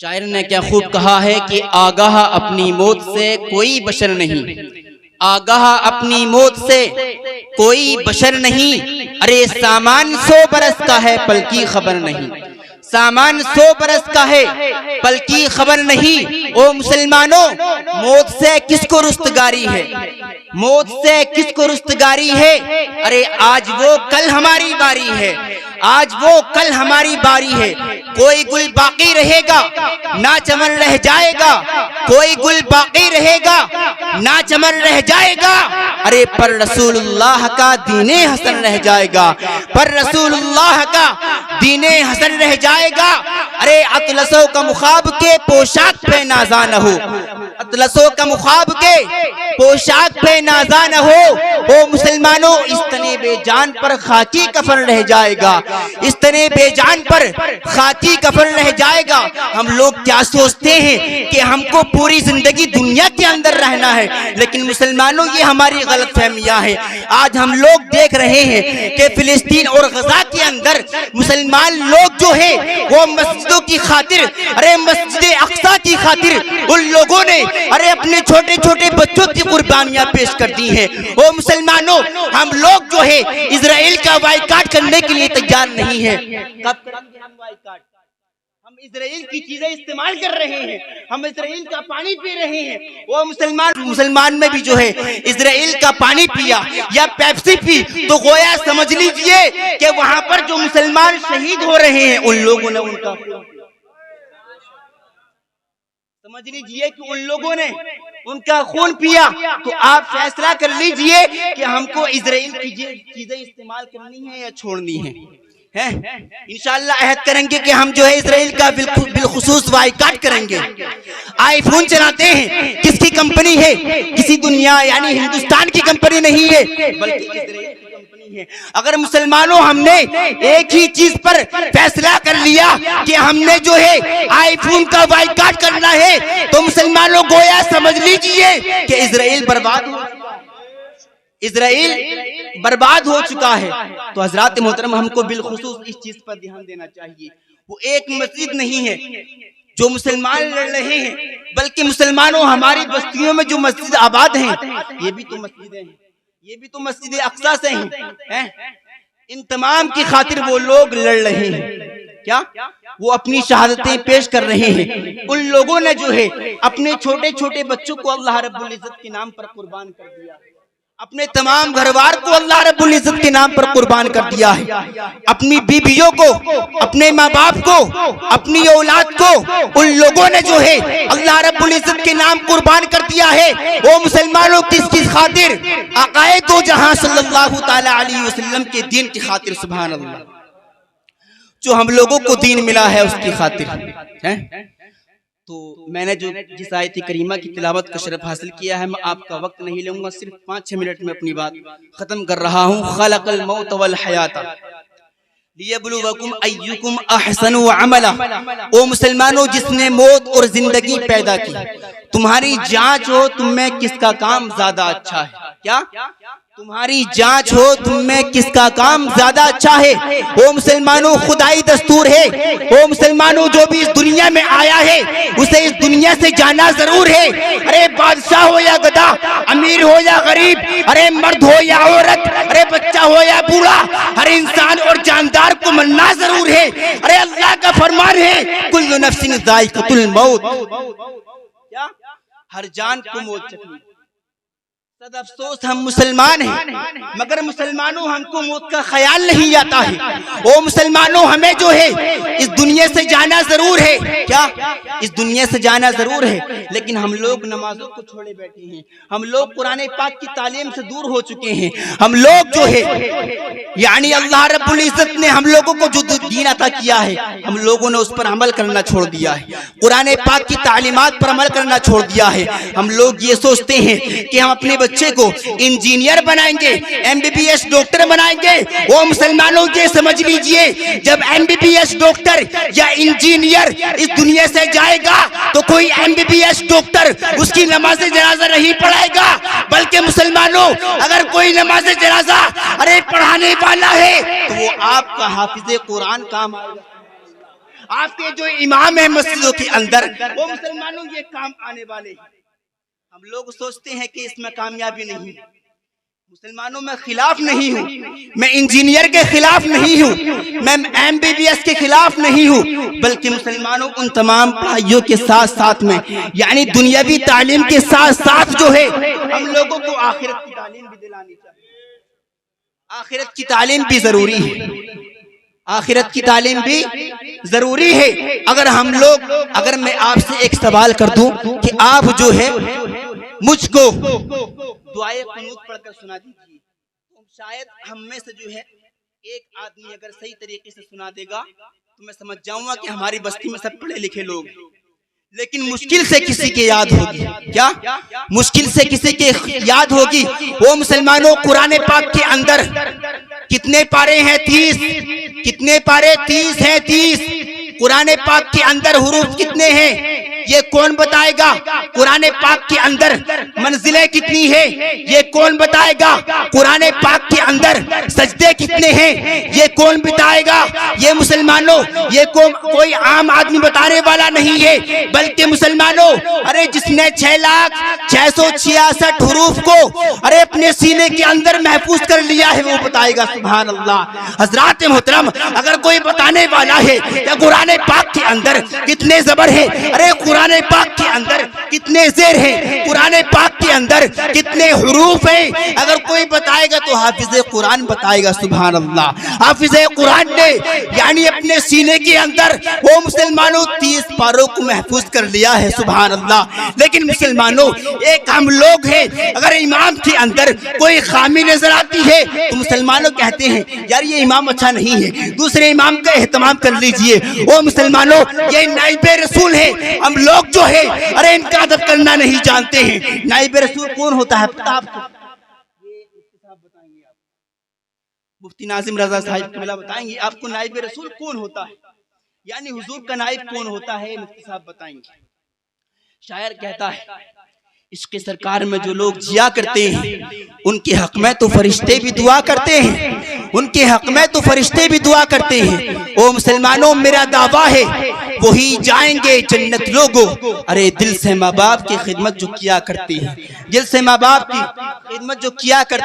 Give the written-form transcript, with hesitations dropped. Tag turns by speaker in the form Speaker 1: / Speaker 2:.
Speaker 1: شاعر نے کیا خوب کہا ہے کہ آگاہ اپنی موت سے کوئی بشر نہیں، آگاہ اپنی موت سے کوئی بشر نہیں، ارے سامان 100 برس کا ہے پل کی خبر نہیں، سامان 100 برس کا ہے پل کی خبر نہیں۔ او مسلمانوں، موت سے کس کو رستگاری ہے، موت سے کس کو رستگاری ہے، ارے آج وہ کل ہماری باری ہے، آج وہ کل ہماری باری ہے۔ کوئی گل باقی رہے گا نہ چمن رہ جائے گا، کوئی گل باقی رہے گا نہ چمن رہ جائے گا، ارے پر رسول اللہ کا دین حسن رہ جائے گا، پر رسول اللہ کا دین حسن رہ جائے گا۔ ارے اطلسوں کا مخاب کے پوشاک پہ نازا نہ ہو، اطلسوں کا مخاب کے پوشاک پہ نازا نہ ہو۔ وہ مسلمانوں، اس تنے بے جان پر خاکی کفن رہ جائے گا، اس تنے بے جان پر خاکی کفن رہ جائے گا۔ ہم لوگ کیا سوچتے ہیں کہ ہم کو پوری زندگی دنیا کے اندر رہنا ہے، لیکن مسلمانوں یہ ہماری غلط فہمیاں ہیں۔ آج ہم لوگ دیکھ رہے ہیں کہ فلسطین اور غزہ کے اندر مسلمان لوگ جو ہے وہ مسجدوں کی خاطر، ارے مسجد اقصی کی خاطر ان لوگوں نے ارے اپنے چھوٹے چھوٹے بچوں کی قربانیاں پیش کر دی ہیں۔ وہ مسلمانوں، ہم لوگ جو ہے اسرائیل کا بائیکاٹ کرنے کے لیے تیار نہیں ہے۔ کب کریں گے ہم بائیکاٹ؟ ہم اسرائیل کی چیزیں استعمال کر رہے ہیں، ہم اسرائیل کا پانی پی رہے ہیں۔ وہ مسلمان میں بھی جو ہے اسرائیل کا پانی پیا یا پیپسی پی تو گویا سمجھ لیجئے کہ وہاں پر جو مسلمان شہید ہو رہے ہیں ان لوگوں نے ان کا سمجھ لیجئے کہ ان لوگوں نے ان کا خون پیا۔ تو آپ فیصلہ کر لیجئے کہ ہم کو اسرائیل کی چیزیں استعمال کرنی ہے یا چھوڑنی ہے۔ انشاءاللہ عہد کریں گے کہ ہم جو ہے اسرائیل کا بالخصوص بائیکاٹ کریں گے۔ آئی فون چلاتے ہیں، کس کی کمپنی ہے؟ کسی دنیا یعنی ہندوستان کی کمپنی نہیں ہے بلکہ اسرائیل کی کمپنی ہے۔ اگر مسلمانوں ہم نے ایک ہی چیز پر فیصلہ کر لیا کہ ہم نے جو ہے آئی فون کا بائیکاٹ کرنا ہے تو مسلمانوں گویا سمجھ لیجئے کہ اسرائیل برباد ہو، اسرائیل برباد ہو چکا ہے۔ تو حضرات محترم، ہم کو بالخصوص اس چیز پر دھیان دینا چاہیے۔ وہ ایک مسجد نہیں ہے جو مسلمان لڑ رہے ہیں، بلکہ مسلمانوں ہماری بستیوں میں جو مسجد آباد ہیں یہ بھی تو مسجدیں ہیں، یہ بھی تو مسجد اقصی سے ہیں۔ ان تمام کی خاطر وہ لوگ لڑ رہے ہیں، کیا وہ اپنی شہادتیں پیش کر رہے ہیں۔ ان لوگوں نے جو ہے اپنے چھوٹے چھوٹے بچوں کو اللہ رب العزت کے نام پر قربان کر دیا، اپنے تمام گھروار کو اللہ رب العزت کے نام پر قربان کر دیا ہے، اپنی بیویوں کو، اپنے ماں باپ کو، اپنی اولاد کو ان لوگوں نے جو ہے اللہ رب العزت کے نام قربان کر دیا ہے۔ وہ مسلمانوں کس کی خاطر؟ آقائے دو جہاں صلی اللہ تعالی علیہ وسلم کے دین کی خاطر، سبحان اللہ، جو ہم لوگوں کو دین ملا ہے اس کی خاطر۔ تو میں نے جو جس آیت کریمہ کی تلاوت کا شرف حاصل کیا ہے، میں آپ کا وقت نہیں لوں گا، صرف 5-6 منٹ میں اپنی بات ختم کر رہا ہوں۔ خلق الموت والحیات لیبلوکم ایکم احسن عملا۔ او مسلمانوں، جس نے موت اور زندگی پیدا کی، تمہاری جانچ ہو تم میں کس کا کام زیادہ اچھا ہے۔ کیا تمہاری جانچ ہو تم میں کس کا کام زیادہ اچھا ہے۔ وہ مسلمانوں، خدائی دستور ہے، وہ مسلمانوں جو بھی اس دنیا میں آیا ہے اسے اس دنیا سے جانا ضرور ہے۔ ارے بادشاہ ہو یا گدا، امیر ہو یا غریب، ارے مرد ہو یا عورت، ارے بچہ ہو یا بوڑھا، ہر انسان اور جاندار کو مرنا ضرور ہے۔ ارے اللہ کا فرمان ہے کل نفس ذائقۃ الموت، کیا ہر جان کو موت چکھنی۔ صد افسوس ہم مسلمان ہیں مگر مسلمانوں ہم کو موت کا خیال نہیں آتا ہے۔ وہ مسلمانوں، ہمیں جو ہے اس دنیا سے جانا ضرور ہے، کیا اس دنیا سے جانا ضرور ہے، لیکن ہم لوگ نمازوں کو چھوڑے بیٹھے ہیں، ہم لوگ قرآن پاک کی تعلیم سے دور ہو چکے ہیں، ہم لوگ جو ہے یعنی اللہ رب العزت نے ہم لوگوں کو جو دین عطا کیا ہے ہم لوگوں نے اس پر عمل کرنا چھوڑ دیا ہے، قرآن پاک کی تعلیمات پر عمل کرنا چھوڑ دیا ہے۔ ہم لوگ یہ سوچتے ہیں کہ ہم اپنے بچے کو انجینئر بنائیں گے، MBBS ڈاکٹر بنائیں گے۔ وہ مسلمانوں یہ سمجھ لیجئے جب MBBS ڈاکٹر یا انجینئر اس دنیا سے جائے گا تو کوئی MBBS ڈاکٹر اس کی نماز جنازہ نہیں پڑھائے گا، بلکہ مسلمانوں اگر کوئی نماز جنازہ ارے پڑھانے والا ہے تو وہ آپ کا حافظ قرآن کام آئے گا۔ آپ کے جو امام ہیں مسجدوں کے اندر وہ مسلمانوں یہ کام آنے والے ہیں. ہم لوگ سوچتے ہیں کہ اس میں کامیابی نہیں. مسلمانوں میں خلاف نہیں ہوں, میں انجینئر کے خلاف نہیں ہوں, میں MBBS کے خلاف نہیں ہوں, بلکہ مسلمانوں ان تمام پڑھائیوں کے ساتھ ساتھ میں یعنی دنیاوی تعلیم کے ساتھ ساتھ جو ہے ہم لوگوں کو آخرت کی تعلیم بھی دلانی چاہیے. آخرت کی تعلیم بھی ضروری ہے, آخرت کی تعلیم بھی ضروری ہے. اگر میں آپ سے ایک سوال کر دوں کہ آپ جو ہے مجھ کو دعائے قنوت پڑھ کر سنا دیجیے, تو شاید ہم میں سے جو ہے ایک آدمی اگر صحیح طریقے سے سنا دے گا تو میں سمجھ جاؤں گا کہ ہماری بستی میں سب پڑھے لکھے لوگ ہیں. لیکن مشکل سے کسی کے یاد ہوگی, کیا مشکل سے کسی کے یاد ہوگی. وہ مسلمانوں قرآن پاک کے اندر کتنے پارے ہیں؟ 30. کتنے پارے؟ 30 ہیں. 30 قرآن پاک کے اندر حروف کتنے ہیں یہ کون بتائے گا؟ قرآن پاک کے اندر منزلیں کتنی ہیں یہ کون بتائے گا؟ قرآن پاک کے اندر سجدے کتنے ہیں یہ کون بتائے گا؟ یہ مسلمانوں یہ کوئی عام آدمی بتانے والا نہیں ہے, بلکہ مسلمانوں ارے جس نے 6,666 حروف کو ارے اپنے سینے کے اندر محفوظ کر لیا ہے وہ بتائے گا. سبحان اللہ. حضرات محترم, اگر کوئی بتانے والا ہے کہ قرآن پاک کے اندر کتنے زبر ہیں, ارے قرآن پاک کے اندر کتنے زیر ہیں, قرآن پاک کے اندر کتنے حروف ہیں, اگر کوئی بتائے گا تو حافظ قرآن بتائے گا. سبحان اللہ. حافظ قرآن نے یعنی اپنے سینے کے اندر وہ مسلمانوں 30 پاروں کو محفوظ کر لیا ہے. سبحان اللہ. لیکن مسلمانوں ایک ہم لوگ ہیں, اگر امام کے اندر کوئی خامی نظر آتی ہے تو مسلمانوں کہتے ہیں یار یہ امام اچھا نہیں ہے, دوسرے امام کا اہتمام کر لیجئے. وہ مسلمانوں یہ نائب رسول ہے, ہم لوگ جو ہے ارے ان کا ادب کرنا نہیں جانتے ہیں. نائب رسول کون ہوتا ہے پتہ آپ کو؟ مفتی ناظم رضا صاحب قبلہ بتائیں گے آپ کو نائب رسول کون ہوتا ہے, یعنی حضور کا نائب کون ہوتا ہے, مفتی صاحب بتائیں گے. شاعر کہتا ہے عشق سرکار میں جو لوگ جیا کرتے ہیں ان کے حق میں تو فرشتے بھی دعا کرتے ہیں, ان کے حق میں تو فرشتے بھی دعا کرتے ہیں. او مسلمانوں میرا دعویٰ ہے وہی جائیں گے جنت لوگوں ارے دل سے ماں باپ کی خدمت جو کیا کرتے ہیں, دل سے ماں باپ کی خدمت جو کیا کرتے ہیں.